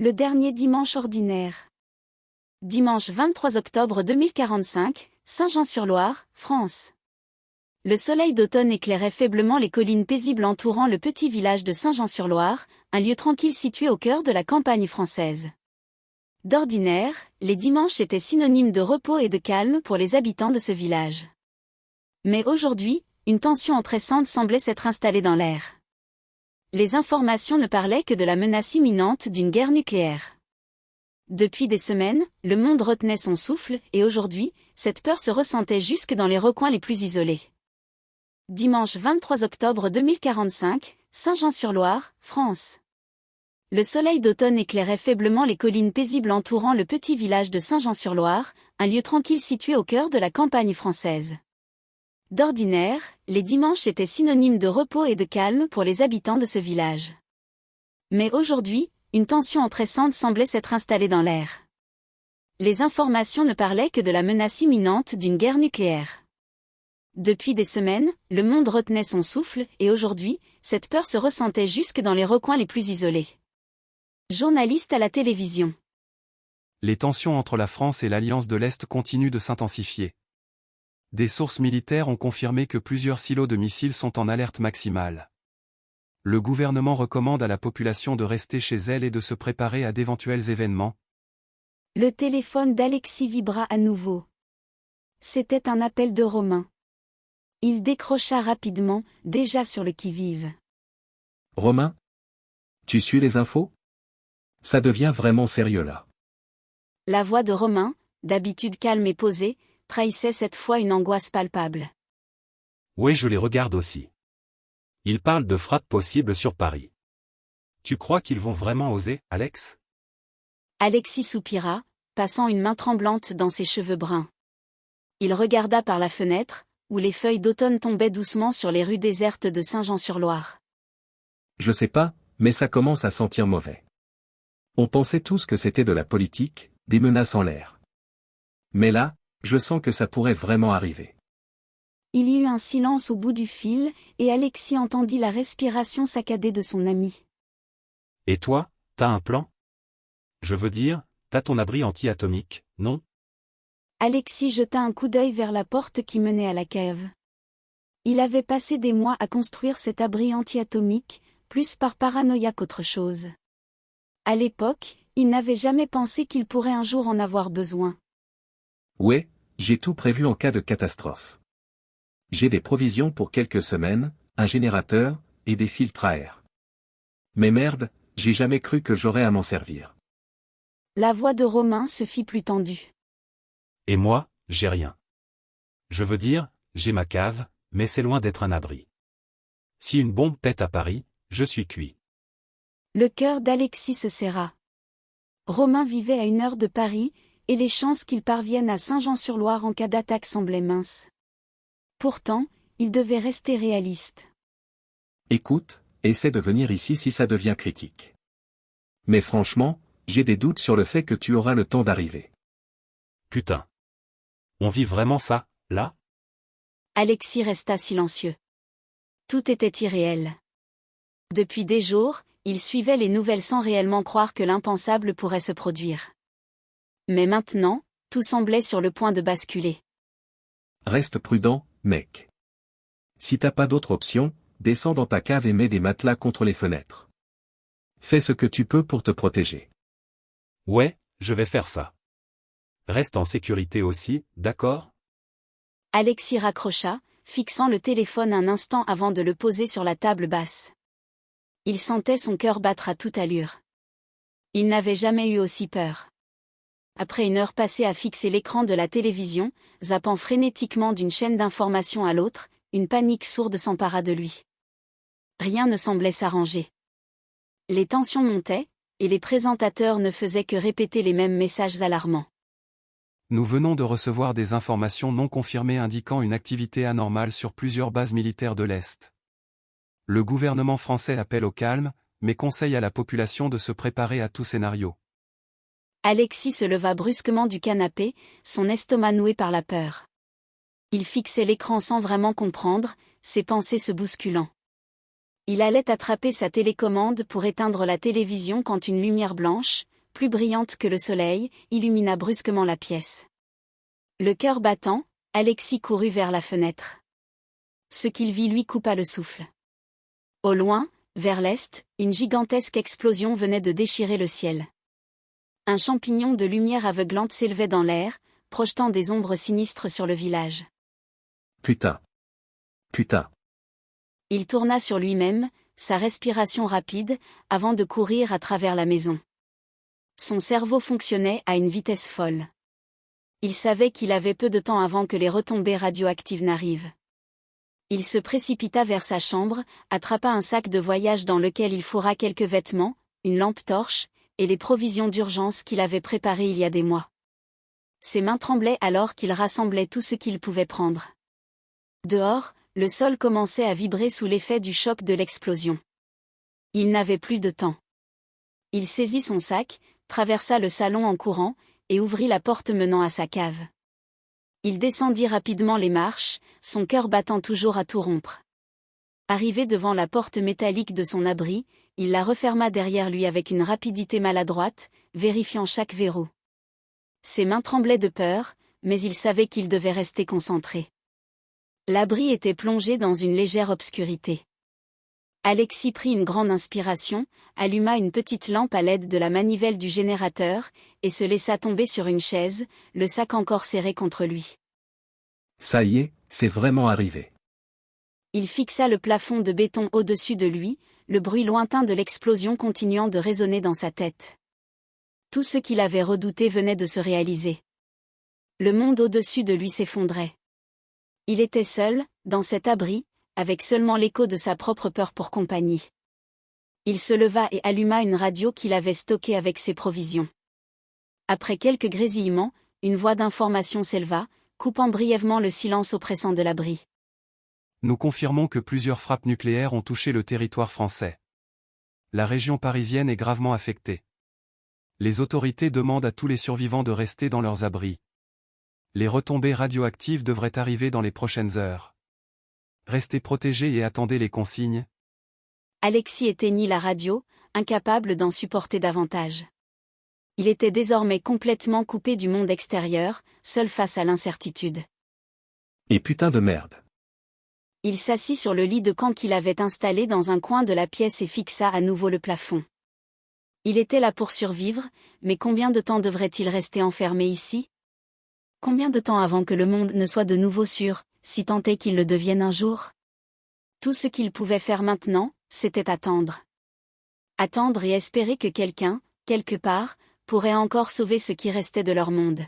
Le dernier dimanche ordinaire. Dimanche 23 octobre 2045, Saint-Jean-sur-Loire, France. Le soleil d'automne éclairait faiblement les collines paisibles entourant le petit village de Saint-Jean-sur-Loire, un lieu tranquille situé au cœur de la campagne française. D'ordinaire, les dimanches étaient synonymes de repos et de calme pour les habitants de ce village. Mais aujourd'hui, une tension oppressante semblait s'être installée dans l'air. Les informations ne parlaient que de la menace imminente d'une guerre nucléaire. Depuis des semaines, le monde retenait son souffle, et aujourd'hui, cette peur se ressentait jusque dans les recoins les plus isolés. Dimanche 23 octobre 2045, Saint-Jean-sur-Loire, France. Le soleil d'automne éclairait faiblement les collines paisibles entourant le petit village de Saint-Jean-sur-Loire, un lieu tranquille situé au cœur de la campagne française. D'ordinaire, les dimanches étaient synonymes de repos et de calme pour les habitants de ce village. Mais aujourd'hui, une tension oppressante semblait s'être installée dans l'air. Les informations ne parlaient que de la menace imminente d'une guerre nucléaire. Depuis des semaines, le monde retenait son souffle, et aujourd'hui, cette peur se ressentait jusque dans les recoins les plus isolés. Journaliste à la télévision. Les tensions entre la France et l'Alliance de l'Est continuent de s'intensifier. Des sources militaires ont confirmé que plusieurs silos de missiles sont en alerte maximale. Le gouvernement recommande à la population de rester chez elle et de se préparer à d'éventuels événements. Le téléphone d'Alexis vibra à nouveau. C'était un appel de Romain. Il décrocha rapidement, déjà sur le qui-vive. Romain? Tu suis les infos? Ça devient vraiment sérieux là. La voix de Romain, d'habitude calme et posée, trahissait cette fois une angoisse palpable. Oui, je les regarde aussi. Ils parlent de frappes possibles sur Paris. Tu crois qu'ils vont vraiment oser, Alex? Alexis soupira, passant une main tremblante dans ses cheveux bruns. Il regarda par la fenêtre, où les feuilles d'automne tombaient doucement sur les rues désertes de Saint-Jean-sur-Loire. Je sais pas, mais ça commence à sentir mauvais. On pensait tous que c'était de la politique, des menaces en l'air. Mais là, je sens que ça pourrait vraiment arriver. Il y eut un silence au bout du fil, et Alexis entendit la respiration saccadée de son ami. Et toi, t'as un plan? Je veux dire, t'as ton abri anti-atomique, non? Alexis jeta un coup d'œil vers la porte qui menait à la cave. Il avait passé des mois à construire cet abri anti-atomique, plus par paranoïa qu'autre chose. À l'époque, il n'avait jamais pensé qu'il pourrait un jour en avoir besoin. Ouais, j'ai tout prévu en cas de catastrophe. J'ai des provisions pour quelques semaines, un générateur, et des filtres à air. Mais merde, j'ai jamais cru que j'aurais à m'en servir. La voix de Romain se fit plus tendue. Et moi, j'ai rien. Je veux dire, j'ai ma cave, mais c'est loin d'être un abri. Si une bombe pète à Paris, je suis cuit. Le cœur d'Alexis se serra. Romain vivait à 1 heure de Paris, et les chances qu'il parvienne à Saint-Jean-sur-Loire en cas d'attaque semblaient minces. Pourtant, il devait rester réaliste. Écoute, essaie de venir ici si ça devient critique. Mais franchement, j'ai des doutes sur le fait que tu auras le temps d'arriver. Putain. On vit vraiment ça, là? Alexis resta silencieux. Tout était irréel. Depuis des jours, il suivait les nouvelles sans réellement croire que l'impensable pourrait se produire. Mais maintenant, tout semblait sur le point de basculer. Reste prudent, mec. Si t'as pas d'autre option, descends dans ta cave et mets des matelas contre les fenêtres. Fais ce que tu peux pour te protéger. Ouais, je vais faire ça. Reste en sécurité aussi, d'accord? Alexis raccrocha, fixant le téléphone un instant avant de le poser sur la table basse. Il sentait son cœur battre à toute allure. Il n'avait jamais eu aussi peur. Après 1 heure passée à fixer l'écran de la télévision, zappant frénétiquement d'une chaîne d'information à l'autre, une panique sourde s'empara de lui. Rien ne semblait s'arranger. Les tensions montaient, et les présentateurs ne faisaient que répéter les mêmes messages alarmants. Nous venons de recevoir des informations non confirmées indiquant une activité anormale sur plusieurs bases militaires de l'Est. Le gouvernement français appelle au calme, mais conseille à la population de se préparer à tout scénario. Alexis se leva brusquement du canapé, son estomac noué par la peur. Il fixait l'écran sans vraiment comprendre, ses pensées se bousculant. Il allait attraper sa télécommande pour éteindre la télévision quand une lumière blanche, plus brillante que le soleil, illumina brusquement la pièce. Le cœur battant, Alexis courut vers la fenêtre. Ce qu'il vit lui coupa le souffle. Au loin, vers l'est, une gigantesque explosion venait de déchirer le ciel. Un champignon de lumière aveuglante s'élevait dans l'air, projetant des ombres sinistres sur le village. Putain. Putain. Il tourna sur lui-même, sa respiration rapide, avant de courir à travers la maison. Son cerveau fonctionnait à une vitesse folle. Il savait qu'il avait peu de temps avant que les retombées radioactives n'arrivent. Il se précipita vers sa chambre, attrapa un sac de voyage dans lequel il fourra quelques vêtements, une lampe torche, et les provisions d'urgence qu'il avait préparées il y a des mois. Ses mains tremblaient alors qu'il rassemblait tout ce qu'il pouvait prendre. Dehors, le sol commençait à vibrer sous l'effet du choc de l'explosion. Il n'avait plus de temps. Il saisit son sac, traversa le salon en courant, et ouvrit la porte menant à sa cave. Il descendit rapidement les marches, son cœur battant toujours à tout rompre. Arrivé devant la porte métallique de son abri, il la referma derrière lui avec une rapidité maladroite, vérifiant chaque verrou. Ses mains tremblaient de peur, mais il savait qu'il devait rester concentré. L'abri était plongé dans une légère obscurité. Alexis prit une grande inspiration, alluma une petite lampe à l'aide de la manivelle du générateur, et se laissa tomber sur une chaise, le sac encore serré contre lui. Ça y est, c'est vraiment arrivé. Il fixa le plafond de béton au-dessus de lui, le bruit lointain de l'explosion continuant de résonner dans sa tête. Tout ce qu'il avait redouté venait de se réaliser. Le monde au-dessus de lui s'effondrait. Il était seul, dans cet abri, avec seulement l'écho de sa propre peur pour compagnie. Il se leva et alluma une radio qu'il avait stockée avec ses provisions. Après quelques grésillements, une voix d'information s'éleva, coupant brièvement le silence oppressant de l'abri. Nous confirmons que plusieurs frappes nucléaires ont touché le territoire français. La région parisienne est gravement affectée. Les autorités demandent à tous les survivants de rester dans leurs abris. Les retombées radioactives devraient arriver dans les prochaines heures. Restez protégés et attendez les consignes. Alexis éteignit la radio, incapable d'en supporter davantage. Il était désormais complètement coupé du monde extérieur, seul face à l'incertitude. Et putain de merde. Il s'assit sur le lit de camp qu'il avait installé dans un coin de la pièce et fixa à nouveau le plafond. Il était là pour survivre, mais combien de temps devrait-il rester enfermé ici ? Combien de temps avant que le monde ne soit de nouveau sûr, si tant est qu'il le devienne un jour ? Tout ce qu'il pouvait faire maintenant, c'était attendre. Attendre et espérer que quelqu'un, quelque part, pourrait encore sauver ce qui restait de leur monde.